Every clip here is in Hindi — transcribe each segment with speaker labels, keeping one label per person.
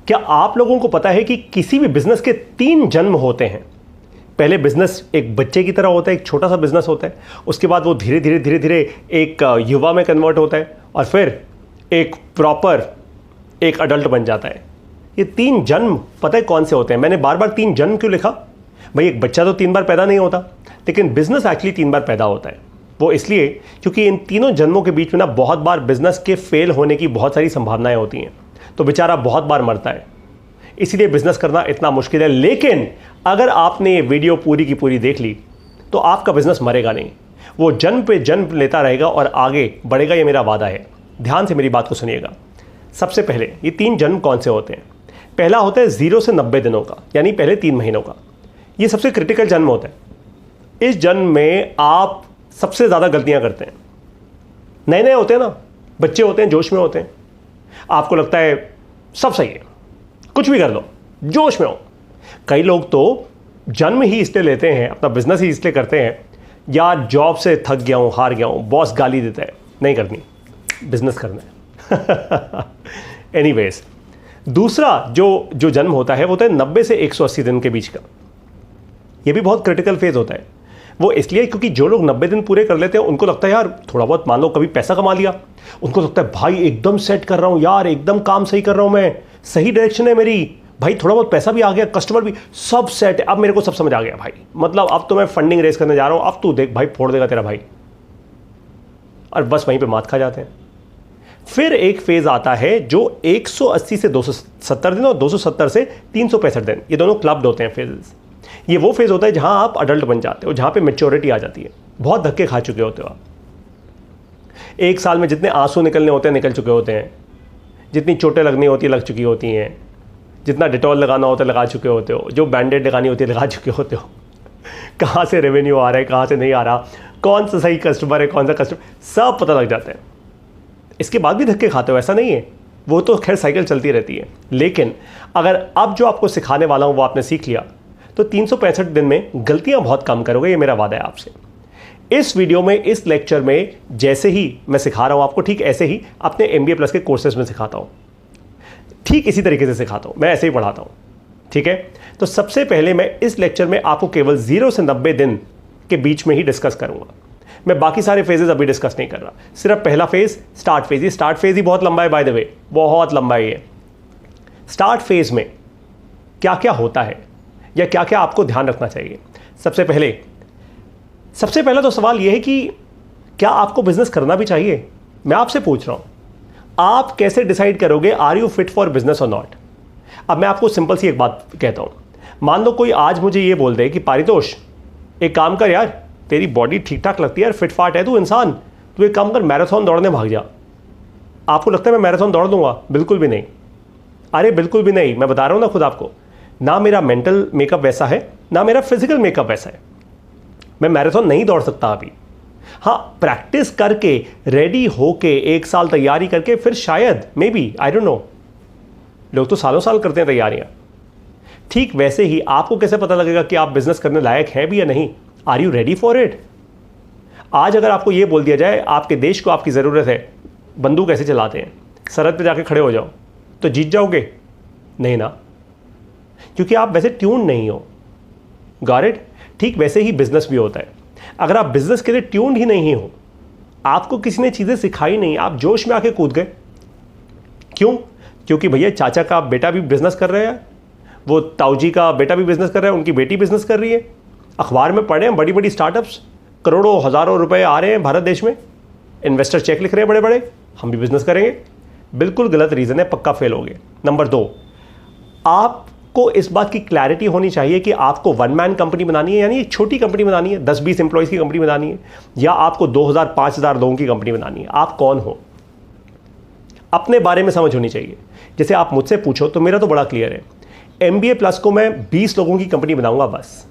Speaker 1: क्या आप लोगों को पता है कि किसी भी बिजनेस के 3 जन्म होते हैं? पहले बिजनेस एक बच्चे की तरह होता है, एक छोटा सा बिजनेस होता है, उसके बाद वो धीरे धीरे एक युवा में कन्वर्ट होता है और फिर एक प्रॉपर एक अडल्ट बन जाता है। ये 3 जन्म पता है कौन से होते हैं? मैंने बार बार 3 जन्म क्यों लिखा? भाई एक बच्चा तो 3 बार पैदा नहीं होता, लेकिन बिजनेस एक्चुअली 3 बार पैदा होता है। वो इसलिए क्योंकि इन तीनों जन्मों के बीच में ना बहुत बार बिजनेस के फेल होने की बहुत सारी संभावनाएं होती हैं, तो बेचारा बहुत बार मरता है। इसीलिए बिजनेस करना इतना मुश्किल है। लेकिन अगर आपने ये वीडियो पूरी की पूरी देख ली तो आपका बिजनेस मरेगा नहीं, वो जन्म पे जन्म लेता रहेगा और आगे बढ़ेगा। ये मेरा वादा है। ध्यान से मेरी बात को सुनिएगा। सबसे पहले ये 3 जन्म कौन से होते हैं? पहला होता है 0 से 90 दिनों का, यानी पहले 3 महीनों का। ये सबसे क्रिटिकल जन्म होता है। इस जन्म में आप सबसे ज़्यादा गलतियां करते हैं। नए नए होते हैं ना, बच्चे होते हैं, जोश में होते हैं, आपको लगता है सब सही है, कुछ भी कर लो, जोश में हो। कई लोग तो जन्म ही इसलिए लेते हैं, अपना बिजनेस ही इसलिए करते हैं, यार जॉब से थक गया हूँ, हार गया हूँ, बॉस गाली देता है, नहीं करनी, बिजनेस करना है। एनीवेज, दूसरा जो जन्म होता है वो होता है 90 से 180 दिन के बीच का। ये भी बहुत क्रिटिकल फेज होता है। वो इसलिए क्योंकि जो लोग 90 दिन पूरे कर लेते हैं उनको लगता है यार थोड़ा बहुत मान लो कभी पैसा कमा लिया, उनको लगता है भाई एकदम सेट कर रहा हूँ यार, एकदम काम सही कर रहा हूँ मैं, सही डायरेक्शन है मेरी, भाई थोड़ा बहुत पैसा भी आ गया, कस्टमर भी, सब सेट है, अब मेरे को सब समझ आ गया भाई, मतलब अब तो मैं फंडिंग रेस करने जा रहा हूँ, अब तू देख भाई फोड़ देगा तेरा भाई। और बस वहीं पे मात खा जाते हैं। फिर एक फेज आता है जो 180 से 270 दिन और 270 से 365 दिन, ये दोनों क्लब्ड होते हैं फेजेस। ये वो फेज होता है जहां आप अडल्ट बन जाते हो, जहां पे मैच्योरिटी आ जाती है। बहुत धक्के खा चुके होते हो आप। 1 साल में जितने आंसू निकलने होते हैं निकल चुके होते हैं, जितनी चोटें लगनी होती है लग चुकी होती हैं, जितना डिटॉल लगाना होता है लगा चुके होते हो, जो बैंडेड लगानी होती है लगा चुके होते हो। कहाँ से रेवेन्यू आ रहा है, कहाँ से नहीं आ रहा, कौन सा सही कस्टमर है, कौन सा कस्टमर, सब पता लग जाता है। इसके बाद भी धक्के खाते हो, ऐसा नहीं है, वो तो खैर साइकिल चलती रहती है। लेकिन अगर अब जो आपको सिखाने वाला हूँ वो आपने सीख लिया तो 365 दिन में गलतियां बहुत कम करोगे, ये मेरा वादा है आपसे। इस वीडियो में, इस लेक्चर में जैसे ही मैं सिखा रहा हूं आपको, ठीक ऐसे ही अपने MBA प्लस के कोर्सेज में सिखाता हूं, ठीक इसी तरीके से सिखाता हूं, मैं ऐसे ही पढ़ाता हूं। ठीक है, तो सबसे पहले मैं इस लेक्चर में आपको केवल 0 से 90 दिन के बीच में ही डिस्कस करूंगा। मैं बाकी सारे फेजेस अभी डिस्कस नहीं कर रहा, सिर्फ पहला फेज स्टार्ट फेज। ये स्टार्ट फेज ही बहुत लंबा है, बाय द वे, बहुत लंबा है ये। स्टार्ट फेज में क्या क्या होता है या क्या क्या आपको ध्यान रखना चाहिए? सबसे पहला तो सवाल यह है कि क्या आपको बिजनेस करना भी चाहिए? मैं आपसे पूछ रहा हूं, आप कैसे डिसाइड करोगे are you fit for business और नॉट? अब मैं आपको सिंपल सी एक बात कहता हूं। मान लो कोई आज मुझे ये बोल दे कि पारितोष एक काम कर यार, तेरी बॉडी ठीक ठाक लगती है यार, फिट फाट है तू इंसान, तू एक काम कर मैराथन दौड़ने भाग जा। आपको लगता है मैं मैराथन दौड़ दूंगा? बिल्कुल भी नहीं। अरे बिल्कुल भी नहीं। मैं बता रहा हूं ना खुद आपको, ना मेरा मेंटल मेकअप वैसा है, ना मेरा फिजिकल मेकअप वैसा है। मैं मैराथन नहीं दौड़ सकता अभी। हाँ, प्रैक्टिस करके, रेडी होके, 1 साल तैयारी करके फिर शायद, may be, I don't know, लोग तो सालों साल करते हैं तैयारियां। ठीक वैसे ही आपको कैसे पता लगेगा कि आप बिजनेस करने लायक है भी या नहीं? Are you ready for it? आज अगर आपको यह बोल दिया जाए आपके देश को आपकी जरूरत है, बंदूक कैसे चलाते हैं, सरहद पे जाके खड़े हो जाओ, तो जीत जाओगे? नहीं ना, क्योंकि आप वैसे ट्यून नहीं हो। Got it? ठीक वैसे ही बिजनेस भी होता है। अगर आप बिजनेस के लिए ट्यून ही नहीं हो, आपको किसी ने चीजें सिखाई नहीं, आप जोश में आके कूद गए। क्यों? क्योंकि भैया चाचा का बेटा भी बिजनेस कर रहा है, वो ताऊजी का बेटा भी बिजनेस कर रहा है, उनकी बेटी बिजनेस कर रही है, अखबार में पढ़े हैं बड़ी बड़ी स्टार्टअप्स, करोड़ों हजारों रुपए आ रहे हैं भारत देश में, इन्वेस्टर चेक लिख रहे हैं बड़े बड़े, हम भी बिजनेस करेंगे। बिल्कुल गलत रीजन है, पक्का फेल हो गए। नंबर 2, आपको इस बात की क्लैरिटी होनी चाहिए कि आपको 1 मैन कंपनी बनानी है, यानी एक छोटी कंपनी बनानी है, 10-20 एम्प्लॉयज की कंपनी बनानी है, या आपको 2000-5000 लोगों की कंपनी बनानी है। आप कौन हो, अपने बारे में समझ होनी चाहिए। जैसे आप मुझसे पूछो तो मेरा तो बड़ा क्लियर है, MBA प्लस को मैं 20 लोगों की कंपनी बनाऊंगा बस।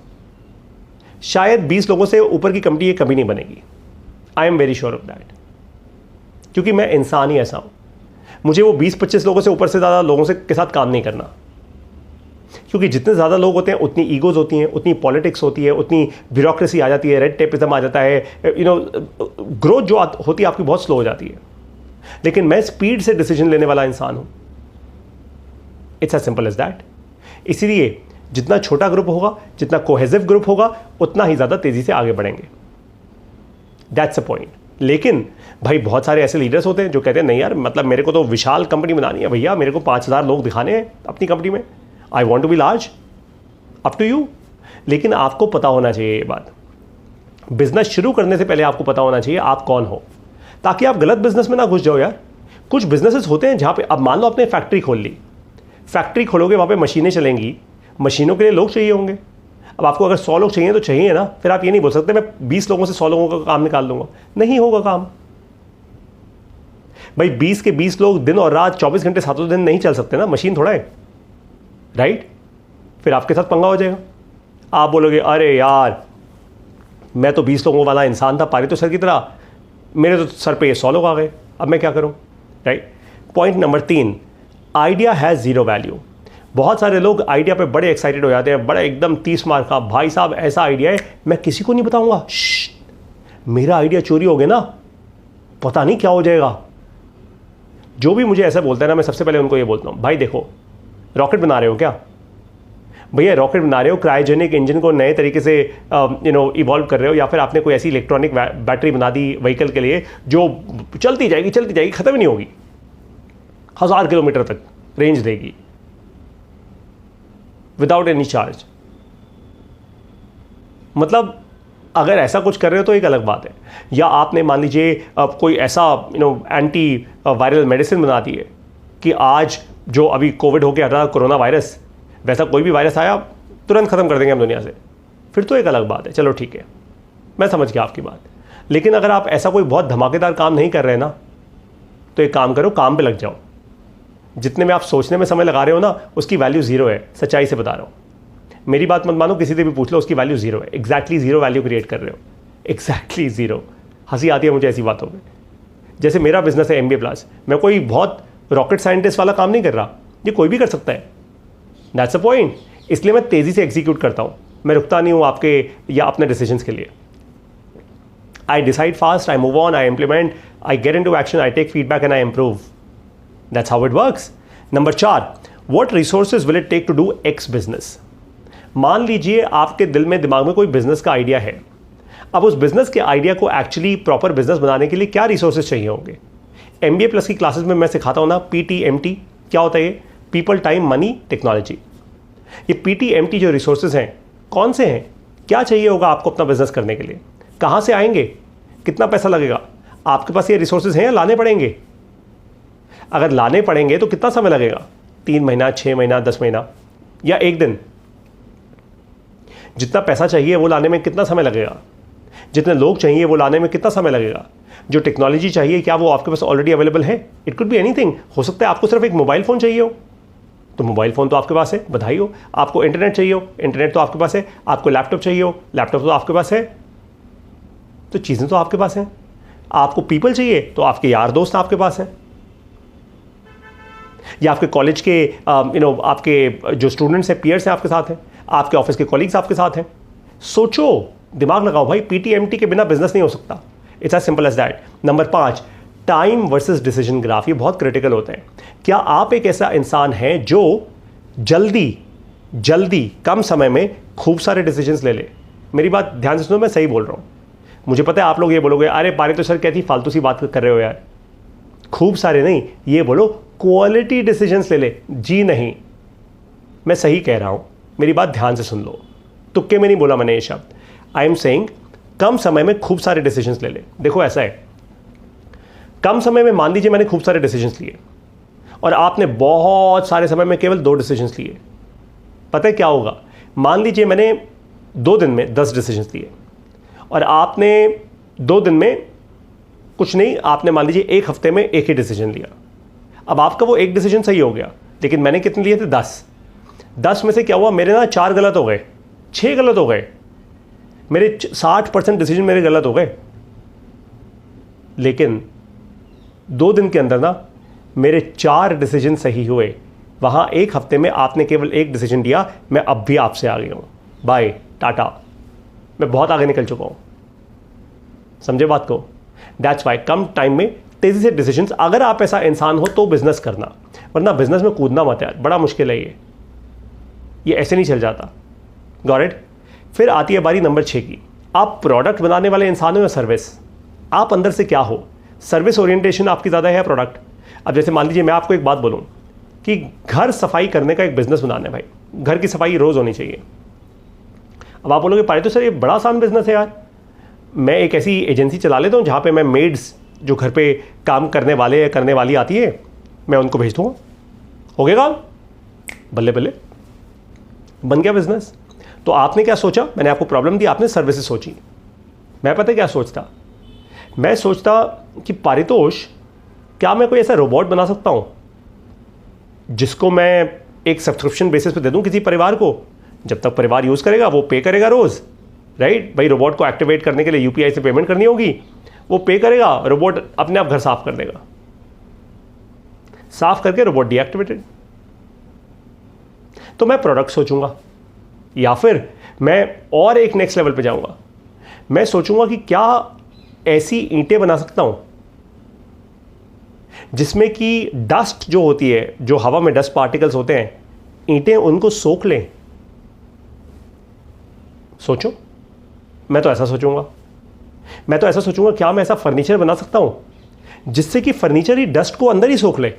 Speaker 1: शायद 20 लोगों से ऊपर की कंपनी ये कभी नहीं बनेगी। I am very sure of that, क्योंकि मैं इंसान ही ऐसा हूं। मुझे वो 20-25 लोगों से ऊपर से ज़्यादा लोगों से के साथ काम नहीं करना, क्योंकि जितने ज़्यादा लोग होते हैं उतनी ईगोज होती हैं, उतनी पॉलिटिक्स होती है, उतनी ब्यूरोक्रेसी आ जाती है, रेड टेपिज्म आ जाता है, ग्रोथ जो होती है आपकी बहुत स्लो हो जाती है। लेकिन मैं स्पीड से डिसीजन लेने वाला इंसान हूं। It's as simple as that. इसीलिए जितना छोटा ग्रुप होगा, जितना कोहेसिव ग्रुप होगा, उतना ही ज़्यादा तेज़ी से आगे बढ़ेंगे। That's a point. लेकिन भाई बहुत सारे ऐसे लीडर्स होते हैं जो कहते हैं नहीं यार, मतलब मेरे को तो विशाल कंपनी बनानी है भैया, मेरे को 5,000 लोग दिखाने हैं अपनी कंपनी में, I want to be large, up to you. लेकिन आपको पता होना चाहिए ये बात, बिजनेस शुरू करने से पहले आपको पता होना चाहिए आप कौन हो, ताकि आप गलत बिजनेस में ना घुस जाओ यार। कुछ बिजनेसेस होते हैं जहाँ पे अब मान लो आपने फैक्ट्री खोल ली, फैक्ट्री खोलोगे, वहाँ पे मशीनें चलेंगी, मशीनों के लिए लोग चाहिए होंगे। अब आपको अगर 100 लोग चाहिए तो चाहिए ना, फिर आप ये नहीं बोल सकते मैं 20 लोगों से 100 लोगों का काम निकाल दूंगा, नहीं होगा काम भाई। 20 के 20 लोग दिन और रात 24 घंटे 7 दिन नहीं चल सकते ना, मशीन थोड़ा है, राइट। फिर आपके साथ पंगा हो जाएगा, आप बोलोगे अरे यार मैं तो 20 लोगों वाला इंसान था पारी तो सर की तरह, मेरे तो सर पे 100 लोग आ गए, अब मैं क्या करूं, right. Point number 3, idea has zero value. बहुत सारे लोग आइडिया पे बड़े एक्साइटेड हो जाते हैं, बड़ा एकदम 30 मार्क का, भाई साहब ऐसा आइडिया है मैं किसी को नहीं बताऊंगा, मेरा आइडिया चोरी हो गया ना, पता नहीं क्या हो जाएगा। जो भी मुझे ऐसा बोलता है ना, मैं सबसे पहले उनको ये बोलता हूँ, भाई देखो रॉकेट बना रहे हो क्या भैया, रॉकेट बना रहे हो, क्रायोजेनिक इंजन को नए तरीके से इवॉल्व कर रहे हो, या फिर आपने कोई ऐसी इलेक्ट्रॉनिक बैटरी बना दी व्हीकल के लिए जो चलती जाएगी खत्म ही नहीं होगी, 1000 किलोमीटर तक रेंज देगी विदाउट एनी चार्ज। मतलब अगर ऐसा कुछ कर रहे हो तो एक अलग बात है। या आपने मान लीजिए कोई ऐसा एंटी वायरल मेडिसिन बना दी है कि आज जो अभी कोविड होके हटा कोरोना वायरस, वैसा कोई भी वायरस आया तुरंत ख़त्म कर देंगे हम दुनिया से, फिर तो एक अलग बात है। चलो ठीक है, मैं समझ गया आपकी बात। लेकिन अगर आप ऐसा कोई बहुत धमाकेदार काम नहीं कर रहे ना, तो एक काम करो, काम पे लग जाओ। जितने में आप सोचने में समय लगा रहे हो ना, उसकी वैल्यू ज़ीरो है, सच्चाई से बता रहा हूँ। मेरी बात मत मानो, किसी से भी पूछ लो, उसकी वैल्यू ज़ीरो है, एग्जैक्टली ज़ीरो वैल्यू क्रिएट कर रहे हो, एग्जैक्टली ज़ीरो। हंसी आती है मुझे ऐसी बातों में। जैसे मेरा बिजनेस है MBA+, मैं कोई बहुत रॉकेट साइंटिस्ट वाला काम नहीं कर रहा, ये कोई भी कर सकता है, दैट्स अ पॉइंट। इसलिए मैं तेज़ी से एग्जीक्यूट करता हूँ, मैं रुकता नहीं हूँ आपके या अपने डिसीजंस के लिए। I decide fast, I move on, I implement, I get into action, I take feedback and I improve. That's how it works. Number 4, what resources will it take to do X business? मान लीजिए आपके दिल में दिमाग में कोई बिजनेस का आइडिया है। अब उस बिजनेस के आइडिया को एक्चुअली प्रॉपर बिजनेस बनाने के लिए क्या रिसोर्सेज चाहिए होंगे? MBA+ की क्लासेस में मैं सिखाता हूँ ना, PTMT क्या होता है ये? People, time, money, technology. ये PTMT जो रिसोर्सेज हैं कौन से हैं? क्या चाहिए होगा आपको अपना बिजनेस करने के लिए? कहाँ से आएंगे? कितना पैसा लगेगा? आपके पास ये रिसोर्सेज हैं या लाने पड़ेंगे? अगर लाने पड़ेंगे तो कितना समय लगेगा? 3 महीना, 6 महीना, 10 महीना या 1 दिन? जितना पैसा चाहिए वो लाने में कितना समय लगेगा? जितने लोग चाहिए वो लाने में कितना समय लगेगा? जो टेक्नोलॉजी चाहिए क्या वो आपके पास ऑलरेडी अवेलेबल है? It could be anything. हो सकता है आपको सिर्फ एक मोबाइल फ़ोन चाहिए हो, तो मोबाइल फ़ोन तो आपके पास है, बधाई हो। आपको इंटरनेट चाहिए हो, इंटरनेट तो आपके पास है। आपको लैपटॉप चाहिए हो, लैपटॉप तो आपके पास है। तो चीज़ें तो आपके पास हैं। आपको पीपल चाहिए तो आपके यार दोस्त आपके पास हैं, या आपके कॉलेज के आपके जो स्टूडेंट्स हैं, पीयर्स हैं आपके साथ हैं, आपके ऑफिस के कॉलीग्स आपके साथ हैं। सोचो, दिमाग लगाओ भाई, PTMT के बिना बिजनेस नहीं हो सकता। It's as simple as that. Number 5, time versus decision graph. ये बहुत क्रिटिकल होते हैं। क्या आप एक ऐसा इंसान है जो जल्दी कम समय में खूब सारे डिसीजंस ले ले? मेरी बात ध्यान से सुनो, मैं सही बोल रहा हूँ। मुझे पता है आप लोग ये बोलोगे, अरे पारी तो सर कहती फालतू सी बात कर रहे हो यार। खूब सारे नहीं, ये बोलो क्वालिटी डिसीजंस ले ले। जी नहीं, मैं सही कह रहा हूं, मेरी बात ध्यान से सुन लो, तुक्के में नहीं बोला मैंने ये शब्द। आई एम सेइंग कम समय में खूब सारे डिसीजंस ले ले। देखो ऐसा है, कम समय में मान लीजिए मैंने खूब सारे डिसीजंस लिए और आपने बहुत सारे समय में केवल 2 डिसीजंस लिए। पता है क्या होगा? मान लीजिए मैंने 2 दिन में 10 डिसीजंस लिए और आपने 2 दिन में कुछ नहीं, आपने मान लीजिए 1 हफ्ते में 1 ही डिसीजन लिया। अब आपका वो 1 डिसीजन सही हो गया, लेकिन मैंने कितने लिए थे? 10 में से क्या हुआ? मेरे ना 4 गलत हो गए, 6 गलत हो गए। मेरे 60% डिसीजन मेरे गलत हो गए। लेकिन 2 दिन के अंदर ना मेरे 4 डिसीजन सही हुए। वहाँ 1 हफ्ते में आपने केवल 1 डिसीजन दिया। मैं अब भी आपसे आगे हूँ, बाय टाटा, मैं बहुत आगे निकल चुका हूँ। समझे बात को? दैट्स वाई कम टाइम में तेज़ी से डिसीजंस। अगर आप ऐसा इंसान हो तो बिजनेस करना, वरना बिजनेस में कूदना मत यार, बड़ा मुश्किल है ये ऐसे नहीं चल जाता। Got it. फिर आती है बारी नंबर 6 की। आप प्रोडक्ट बनाने वाले इंसान हो या सर्विस? आप अंदर से क्या हो? सर्विस ओरिएंटेशन आपकी ज़्यादा है या प्रोडक्ट? अब जैसे मान लीजिए मैं आपको एक बात बोलूँ कि घर सफाई करने का एक बिजनेस बनाना है भाई, घर की सफाई रोज़ होनी चाहिए। अब आप बोलोगे पारितो सर ये बड़ा आसान बिजनेस है यार, मैं एक ऐसी एजेंसी चला लेता हूँ जहाँ पे मैं मेड्स जो घर पे काम करने वाले या करने वाली आती है मैं उनको भेज दूँगा, हो गया काम, बल्ले बल्ले बन गया बिजनेस। तो आपने क्या सोचा? मैंने आपको प्रॉब्लम दी, आपने सर्विसेज सोची। मैं पता है क्या सोचता? मैं सोचता कि पारितोष क्या मैं कोई ऐसा रोबोट बना सकता हूँ जिसको मैं एक सब्सक्रिप्शन बेसिस पे दे दूँ किसी परिवार को, जब तक परिवार यूज़ करेगा वो पे करेगा रोज़, राइट भाई। रोबोट को एक्टिवेट करने के लिए यूपीआई से पेमेंट करनी होगी, वो पे करेगा, रोबोट अपने आप घर साफ कर देगा, साफ करके रोबोट डीएक्टिवेटेड। तो मैं प्रोडक्ट सोचूंगा, या फिर मैं और एक नेक्स्ट लेवल पे जाऊंगा, मैं सोचूंगा कि क्या ऐसी ईंटें बना सकता हूं जिसमें कि डस्ट जो होती है, जो हवा में डस्ट पार्टिकल्स होते हैं, ईंटें उनको सोख लें। सोचो, मैं तो ऐसा सोचूंगा। मैं तो ऐसा सोचूंगा क्या मैं ऐसा फर्नीचर बना सकता हूं जिससे कि फर्नीचर ही डस्ट को अंदर ही सोख ले।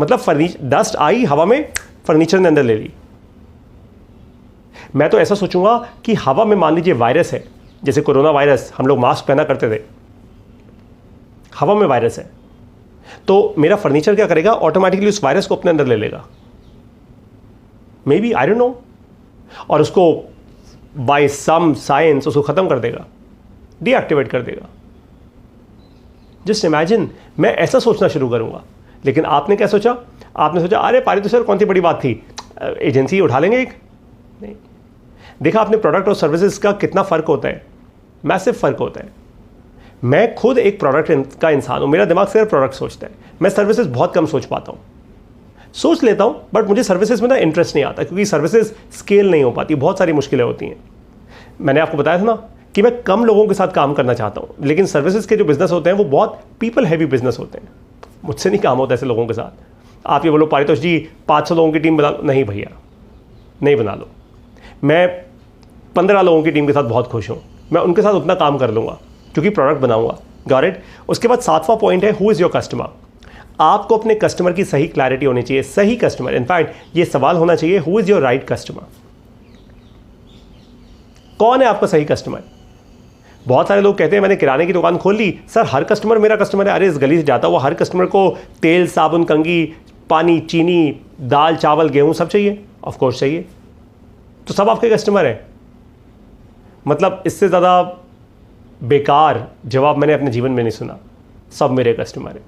Speaker 1: मतलब डस्ट आई हवा में, फर्नीचर ने अंदर ले ली। मैं तो ऐसा सोचूंगा कि हवा में मान लीजिए वायरस है, जैसे कोरोना वायरस, हम लोग मास्क पहना करते थे, हवा में वायरस है, तो मेरा फर्नीचर क्या करेगा? ऑटोमेटिकली उस वायरस को अपने अंदर ले लेगा, may be, I don't know, और उसको बाय सम साइंस उसको खत्म कर देगा, डीएक्टिवेट कर देगा। जस्ट इमेजिन, मैं ऐसा सोचना शुरू करूंगा। लेकिन आपने क्या सोचा? आपने सोचा अरे पारितो सर कौन सी बड़ी बात थी, एजेंसी उठा लेंगे एक। नहीं, देखा आपने प्रोडक्ट और सर्विसेज का कितना फ़र्क होता है, मैसिव फ़र्क होता है। मैं खुद एक प्रोडक्ट का इंसान हूँ, मेरा दिमाग सिर्फ प्रोडक्ट सोचता है, मैं सर्विसेज बहुत कम सोच पाता हूँ। सोच लेता हूँ बट मुझे सर्विसेज में ना इंटरेस्ट नहीं आता, क्योंकि सर्विसेज स्केल नहीं हो पाती, बहुत सारी मुश्किलें होती हैं। मैंने आपको बताया था ना कि मैं कम लोगों के साथ काम करना चाहता हूँ, लेकिन सर्विसेज के जो बिजनेस होते हैं वो बहुत पीपल हैवी बिजनेस होते हैं। मुझसे नहीं काम होता ऐसे लोगों के साथ। आप ये बोलो पारितोष जी 500 लोगों की टीम बना लो, नहीं भैया नहीं बना लो। मैं 15 लोगों की टीम के साथ बहुत खुश हूँ, मैं उनके साथ उतना काम कर लूँगा क्योंकि प्रोडक्ट बनाऊंगा। Got it. उसके बाद 7वां पॉइंट है, हु इज़ योर कस्टमर। आपको अपने कस्टमर की सही क्लैरिटी होनी चाहिए, सही कस्टमर। इनफैक्ट ये सवाल होना चाहिए, who is your right customer. कौन है आपका सही कस्टमर? बहुत सारे लोग कहते हैं मैंने किराने की दुकान खोल ली, सर हर कस्टमर मेरा कस्टमर है। अरे इस गली से जाता हुआ हर कस्टमर को तेल, साबुन, कंघी, पानी, चीनी, दाल, चावल, गेहूं सब चाहिए? ऑफ कोर्स चाहिए। तो सब आपके कस्टमर हैं? मतलब इससे ज़्यादा बेकार जवाब मैंने अपने जीवन में नहीं सुना। सब मेरे कस्टमर हैं।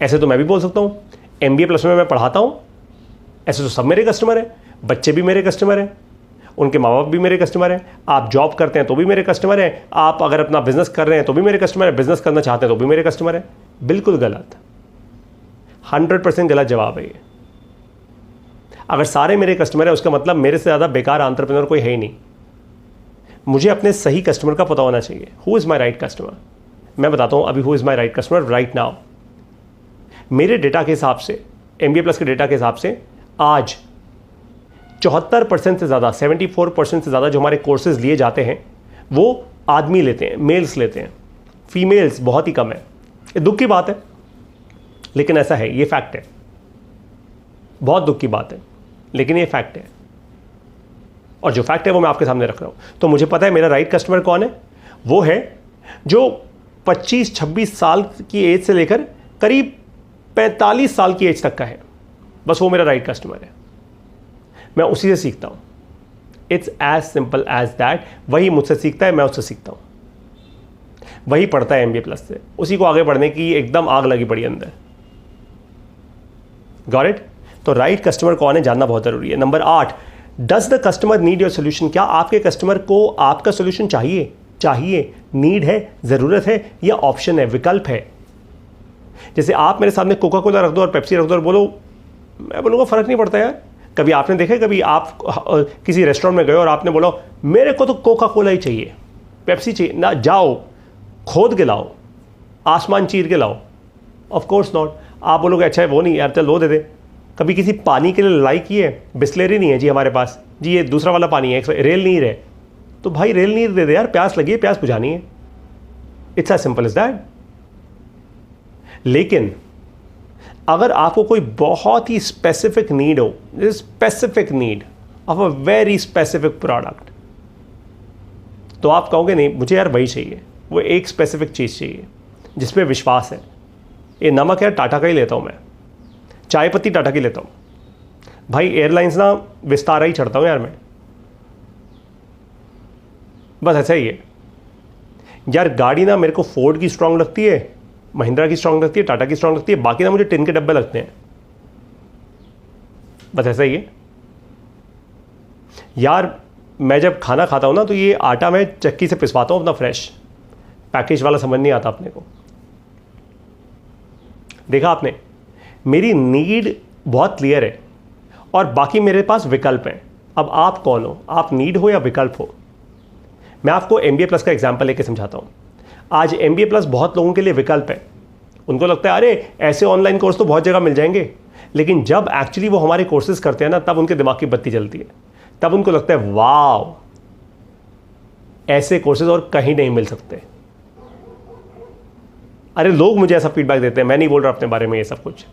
Speaker 1: ऐसे तो मैं भी बोल सकता हूँ, MBA प्लस में मैं पढ़ाता हूँ, ऐसे तो सब मेरे कस्टमर हैं। बच्चे भी मेरे कस्टमर हैं, उनके माँ बाप भी मेरे कस्टमर हैं। आप जॉब करते हैं तो भी मेरे कस्टमर हैं। आप अगर अपना बिजनेस कर रहे हैं तो भी मेरे कस्टमर हैं। बिजनेस करना चाहते हैं तो भी मेरे कस्टमर हैं। बिल्कुल गलत, 100% गलत जवाब है ये। अगर सारे मेरे कस्टमर हैं उसका मतलब मेरे से ज़्यादा बेकार एंटरप्रेन्योर कोई है ही नहीं। मुझे अपने सही कस्टमर का पता होना चाहिए, who is my right customer. मैं बताता हूँ अभी who is my right customer right now. मेरे डेटा के हिसाब से, MBA प्लस के डेटा के हिसाब से, आज 74% से ज़्यादा, 74% से ज़्यादा जो हमारे कोर्सेज लिए जाते हैं वो आदमी लेते हैं, मेल्स लेते हैं। फीमेल्स बहुत ही कम है। ये दुख की बात है, लेकिन ऐसा है, ये फैक्ट है। बहुत दुख की बात है, लेकिन ये फैक्ट है। और जो फैक्ट है वो मैं आपके सामने रख रहा हूँ। तो मुझे पता है मेरा राइट कस्टमर कौन है। वो है जो 25-26 साल की एज से लेकर करीब 45 साल की एज तक का है। बस वो मेरा राइट कस्टमर है। मैं उसी से सीखता हूँ। It's as simple as that. वही मुझसे सीखता है, मैं उससे सीखता हूँ। वही पढ़ता है MBA प्लस से, उसी को आगे बढ़ने की एकदम आग लगी पड़ी अंदर। Got it. तो राइट कस्टमर कौन है जानना बहुत जरूरी है। Number 8, does the customer need your solution. क्या आपके कस्टमर को आपका सोल्यूशन चाहिए? नीड है, जरूरत है, या ऑप्शन है, विकल्प है। जैसे आप मेरे सामने कोका कोला रख दो और पेप्सी रख दो और बोलो, मैं बोलूँगा फर्क नहीं पड़ता यार। कभी आपने देखा, कभी आप किसी रेस्टोरेंट में गए और आपने बोला मेरे को तो कोका कोला ही चाहिए, पेप्सी चाहिए ना? जाओ खोद के लाओ, आसमान चीर के लाओ। Of course not. आप बोलोगे अच्छा है वो नहीं यार, चल वो दे दे। कभी किसी पानी के लिए लड़ाई की है? बिस्लेरी नहीं है जी हमारे पास, जी ये दूसरा वाला पानी है, रेल नीर है, तो भाई रेल नीर दे दे यार, प्यास लगी है, प्यास बुझानी है। It's as simple as that. लेकिन अगर आपको कोई बहुत ही स्पेसिफिक नीड हो, specific need of a very specific product, तो आप कहोगे नहीं मुझे यार वही चाहिए, वो एक स्पेसिफिक चीज़ चाहिए जिसमें विश्वास है। ये नमक यार टाटा का ही लेता हूँ मैं, चाय पत्ती टाटा की लेता हूँ भाई, एयरलाइंस ना विस्तारा ही चढ़ता हूँ यार मैं, बस ऐसा ही है यार। गाड़ी ना मेरे को फोर्ड की स्ट्रांग लगती है, महिंद्रा की स्ट्रांग लगती है, टाटा की स्ट्रांग लगती है, बाकी ना मुझे टिन के डब्बे लगते हैं, बस ऐसा ही है यार। मैं जब खाना खाता हूँ ना तो ये आटा मैं चक्की से पिसवाता हूँ अपना, फ्रेश, पैकेज वाला समझ नहीं आता अपने को। देखा आपने, मेरी नीड बहुत क्लियर है और बाकी मेरे पास विकल्प हैं। अब आप कौन हो, आप नीड हो या विकल्प हो? मैं आपको MBA प्लस का एग्जांपल लेके समझाता हूँ। आज MBA प्लस बहुत लोगों के लिए विकल्प है। उनको लगता है अरे ऐसे ऑनलाइन कोर्स तो बहुत जगह मिल जाएंगे, लेकिन जब एक्चुअली वो हमारे कोर्सेज करते हैं ना, तब उनके दिमाग की बत्ती जलती है, तब उनको लगता है वाह, ऐसे कोर्सेज और कहीं नहीं मिल सकते। अरे लोग मुझे ऐसा फीडबैक देते हैं, मैं नहीं बोल रहा अपने बारे में ये सब कुछ,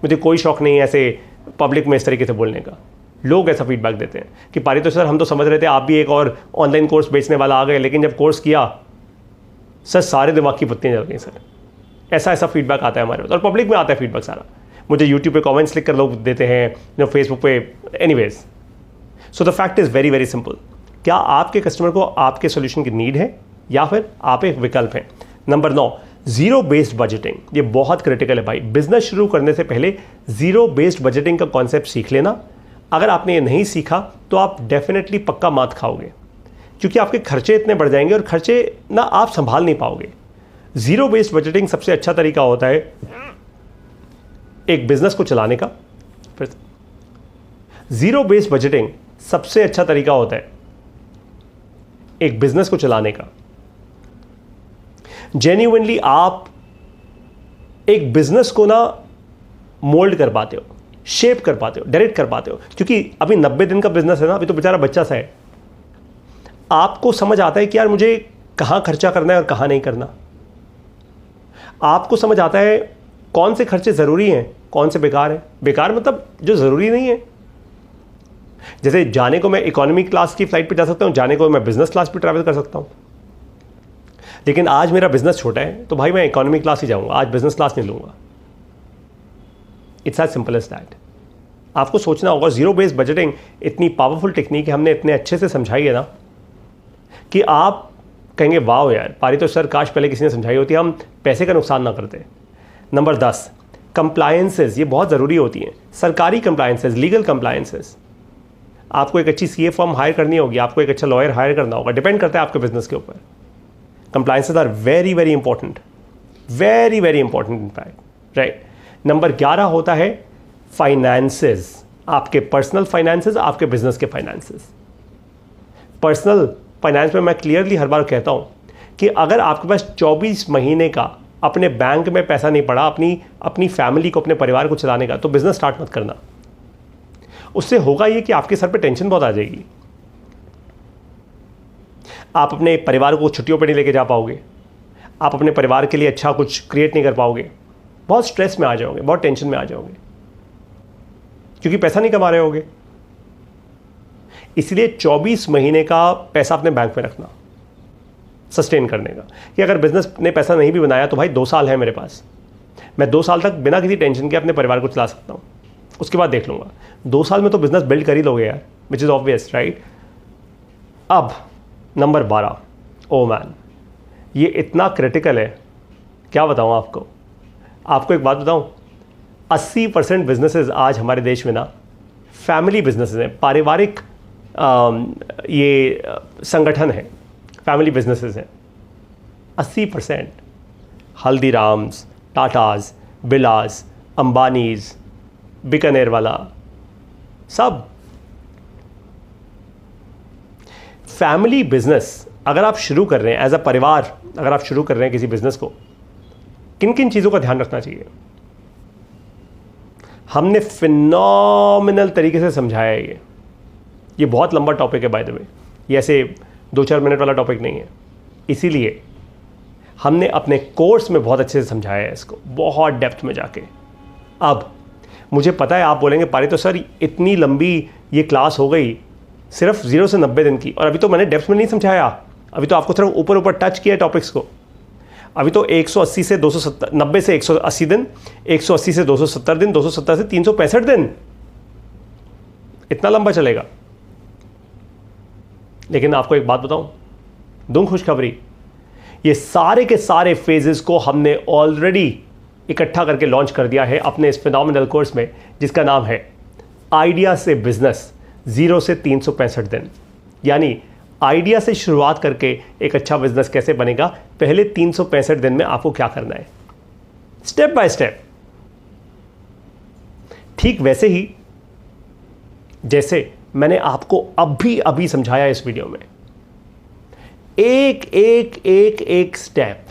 Speaker 1: मुझे कोई शौक नहीं है ऐसे पब्लिक में इस तरीके से बोलने का। लोग ऐसा फीडबैक देते हैं कि पारितोष सर हम तो समझ रहे थे आप भी एक और ऑनलाइन कोर्स बेचने वाला आ गए, लेकिन जब कोर्स किया सर सारे दिमाग की बत्तियां जल गई सर। ऐसा फीडबैक आता है हमारे पास, और पब्लिक में आता है फीडबैक सारा। मुझे यूट्यूब पे कमेंट्स लिख कर लोग देते हैं, फेसबुक पे, anyways. So the fact is very very simple. क्या आपके कस्टमर को आपके सोल्यूशन की नीड है या फिर आप एक विकल्प हैं? Number 9, zero based budgeting. ये बहुत क्रिटिकल है भाई। बिजनेस शुरू करने से पहले जीरो बेस्ड बजटिंग का कॉन्सेप्ट सीख लेना। अगर आपने ये नहीं सीखा तो आप डेफिनेटली पक्का मात खाओगे, क्योंकि आपके खर्चे इतने बढ़ जाएंगे और खर्चे ना आप संभाल नहीं पाओगे। जीरो बेस्ड बजटिंग सबसे अच्छा तरीका होता है एक बिजनेस को चलाने का। फिर जीरो बेस्ड बजटिंग सबसे अच्छा तरीका होता है एक बिजनेस को चलाने का। जेन्युइनली आप एक बिजनेस को ना मोल्ड कर पाते हो, शेप कर पाते हो, डायरेक्ट कर पाते हो, क्योंकि अभी 90 दिन का बिजनेस है ना, अभी तो बेचारा बच्चा सा है। आपको समझ आता है कि यार मुझे कहां खर्चा करना है और कहां नहीं करना। आपको समझ आता है कौन से खर्चे ज़रूरी हैं, कौन से बेकार हैं। बेकार मतलब जो ज़रूरी नहीं है। जैसे जाने को मैं इकोनॉमी क्लास की फ्लाइट पे जा सकता हूँ, जाने को मैं बिजनेस क्लास पे ट्रैवल कर सकता हूँ, लेकिन आज मेरा बिजनेस छोटा है तो भाई मैं इकोनॉमी क्लास ही जाऊँगा, आज बिजनेस क्लास नहीं लूँगा। It's as simple as that. आपको सोचना होगा। जीरो बेस्ड बजटिंग इतनी पावरफुल टेक्निक है, हमने इतने अच्छे से समझाई है ना कि आप कहेंगे वाह यार पारितोष सर काश पहले किसी ने समझाई होती, हम पैसे का नुकसान ना करते। Number 10, compliances. ये बहुत ज़रूरी होती हैं, सरकारी कंप्लायंसेस, लीगल कंप्लायंसेस। आपको एक अच्छी CA फर्म हायर करनी होगी, आपको एक अच्छा लॉयर हायर करना होगा, डिपेंड करता है आपके बिजनेस के ऊपर। Compliances are very very important, very very important in fact, right. Number 11 होता है फाइनेंसेस, आपके पर्सनल फाइनेंसेस, आपके बिजनेस के फाइनेंसेस। पर्सनल फाइनेंस में मैं क्लियरली हर बार कहता हूं कि अगर आपके पास 24 महीने का अपने बैंक में पैसा नहीं पड़ा अपनी फैमिली को, अपने परिवार को चलाने का, तो बिजनेस स्टार्ट मत करना। उससे होगा ये कि आपके सर पे टेंशन बहुत आ जाएगी। आप अपने परिवार को छुट्टियों पर नहीं लेके जा पाओगे, आप अपने परिवार के लिए अच्छा कुछ क्रिएट नहीं कर पाओगे, बहुत स्ट्रेस में आ जाओगे, बहुत टेंशन में आ जाओगे, क्योंकि पैसा नहीं कमा रहे होगे। इसलिए 24 महीने का पैसा अपने बैंक में रखना सस्टेन करने का, कि अगर बिजनेस ने पैसा नहीं भी बनाया तो भाई 2 साल है मेरे पास, मैं 2 साल तक बिना किसी टेंशन के अपने परिवार को चला सकता हूँ, उसके बाद देख लूँगा। 2 साल में तो बिजनेस बिल्ड कर ही लोगे यार, विच इज़ ऑब्वियस, राइट। अब नंबर 12, ओ मैन, ये इतना क्रिटिकल है, क्या बताऊँ आपको। आपको एक बात बताऊँ, 80% बिजनेसेस आज हमारे देश में ना फैमिली बिजनेसेस हैं, पारिवारिक ये संगठन है, फैमिली बिजनेसेस हैं 80%। हल्दीराम्स, टाटाज, बिलास, अंबानीज, बीकानेर वाला, सब फैमिली बिजनेस। अगर आप शुरू कर रहे हैं एज अ परिवार, अगर आप शुरू कर रहे हैं किसी बिजनेस को, किन किन चीज़ों का ध्यान रखना चाहिए? हमने फिनोमिनल तरीके से समझाया है। ये बहुत लंबा टॉपिक है बाय द वे, ये ऐसे 2-4 मिनट वाला टॉपिक नहीं है, इसीलिए हमने अपने कोर्स में बहुत अच्छे से समझाया है इसको, बहुत डेप्थ में जाके। अब मुझे पता है आप बोलेंगे पारी तो सर इतनी लंबी ये क्लास हो गई सिर्फ 0 से 90 दिन की, और अभी तो मैंने डेप्थ में नहीं समझाया, अभी तो आपको सिर्फ ऊपर ऊपर टच किया टॉपिक्स को। अभी तो 180 से 270, 90 से 180 दिन, 180 से 270 दिन, 270 से 365 दिन, इतना लंबा चलेगा। लेकिन आपको एक बात बताऊं, दूं खुशखबरी, ये सारे के सारे फेजेस को हमने ऑलरेडी इकट्ठा करके लॉन्च कर दिया है अपने इस फिनोमिनल कोर्स में, जिसका नाम है आइडिया से बिजनेस 0 से 365 दिन। यानी आइडिया से शुरुआत करके एक अच्छा बिजनेस कैसे बनेगा, पहले 365 दिन में आपको क्या करना है, स्टेप बाय स्टेप। ठीक वैसे ही जैसे मैंने आपको अभी समझाया इस वीडियो में, एक स्टेप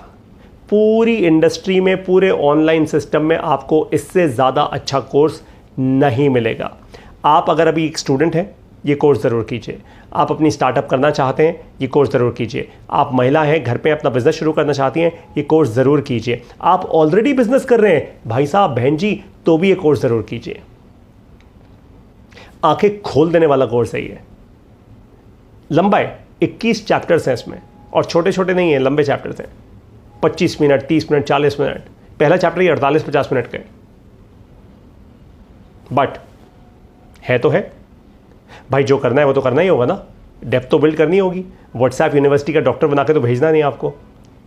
Speaker 1: पूरी इंडस्ट्री में, पूरे ऑनलाइन सिस्टम में आपको इससे ज़्यादा अच्छा कोर्स नहीं मिलेगा। आप अगर अभी एक स्टूडेंट हैं, ये कोर्स ज़रूर कीजिए। आप अपनी स्टार्टअप करना चाहते हैं, ये कोर्स ज़रूर कीजिए। आप महिला हैं, घर पे अपना बिजनेस शुरू करना चाहती हैं, ये कोर्स ज़रूर कीजिए। आप ऑलरेडी बिजनेस कर रहे हैं भाई साहब बहन जी, तो भी ये कोर्स ज़रूर कीजिए। आंखें खोल देने वाला कोर्स है ये। लंबा है, 21 चैप्टर्स हैं इसमें, और छोटे छोटे नहीं हैं, लंबे चैप्टर्स हैं, 25 मिनट, 30 मिनट, 40 मिनट। पहला चैप्टर ही 48-50 मिनट का है, बट है तो है भाई, जो करना है वो तो करना ही होगा ना। डेप्थ तो बिल्ड करनी होगी, व्हाट्सएप यूनिवर्सिटी का डॉक्टर बना के तो भेजना नहीं आपको।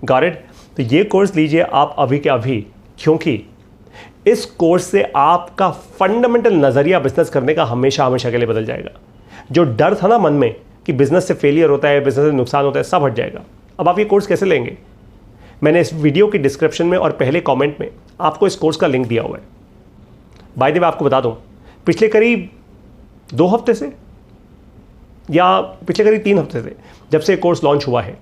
Speaker 1: Got it? तो ये कोर्स लीजिए आप अभी के अभी, क्योंकि इस कोर्स से आपका फंडामेंटल नज़रिया बिजनेस करने का हमेशा हमेशा के लिए बदल जाएगा। जो डर था ना मन में कि बिजनेस से फेलियर होता है, बिजनेस से नुकसान होता है, सब हट जाएगा। अब आप ये कोर्स कैसे लेंगे? मैंने इस वीडियो की डिस्क्रिप्शन में और पहले कमेंट में आपको इस कोर्स का लिंक दिया हुआ है। बाय द वे आपको बता दूं, पिछले करीब 2 हफ्ते से या पिछले करीब 3 हफ्ते से, जब से कोर्स लॉन्च हुआ है,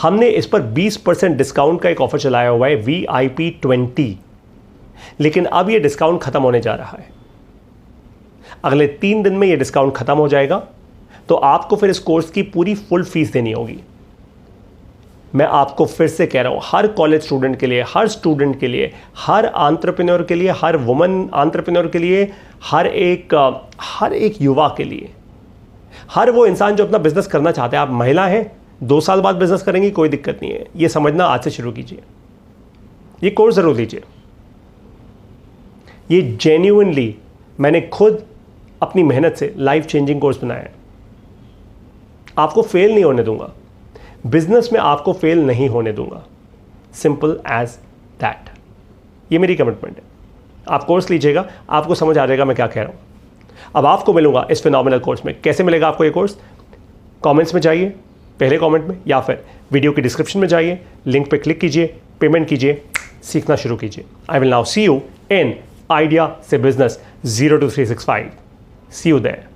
Speaker 1: हमने इस पर 20% डिस्काउंट का एक ऑफर चलाया हुआ है, VIP 20। लेकिन अब ये डिस्काउंट खत्म होने जा रहा है। अगले 3 दिन में ये डिस्काउंट खत्म हो जाएगा, तो आपको फिर इस कोर्स की पूरी फुल फीस देनी होगी। मैं आपको फिर से कह रहा हूं, हर कॉलेज स्टूडेंट के लिए, हर स्टूडेंट के लिए, हर एंटरप्रेन्योर के लिए, हर वुमन एंटरप्रेन्योर के लिए, हर एक युवा के लिए, हर वो इंसान जो अपना बिजनेस करना चाहता है। आप महिला हैं, 2 साल बाद बिजनेस करेंगी, कोई दिक्कत नहीं है। ये समझना आज से शुरू कीजिए, ये कोर्स जरूर लीजिए। ये जेन्युइनली मैंने खुद अपनी मेहनत से लाइफ चेंजिंग कोर्स बनाया है। आपको फेल नहीं होने दूंगा, बिजनेस में आपको फेल नहीं होने दूंगा, सिंपल एज दैट। ये मेरी कमिटमेंट है। आप कोर्स लीजिएगा, आपको समझ आ जाएगा मैं क्या कह रहा हूं। अब आपको मिलूंगा इस फिनोमिनल कोर्स में। कैसे मिलेगा आपको ये कोर्स? कमेंट्स में जाइए, पहले कमेंट में, या फिर वीडियो की डिस्क्रिप्शन में जाइए, लिंक पे क्लिक कीजिए, पेमेंट कीजिए, सीखना शुरू कीजिए। I will now see you in idea से business 0 to 365। See you there.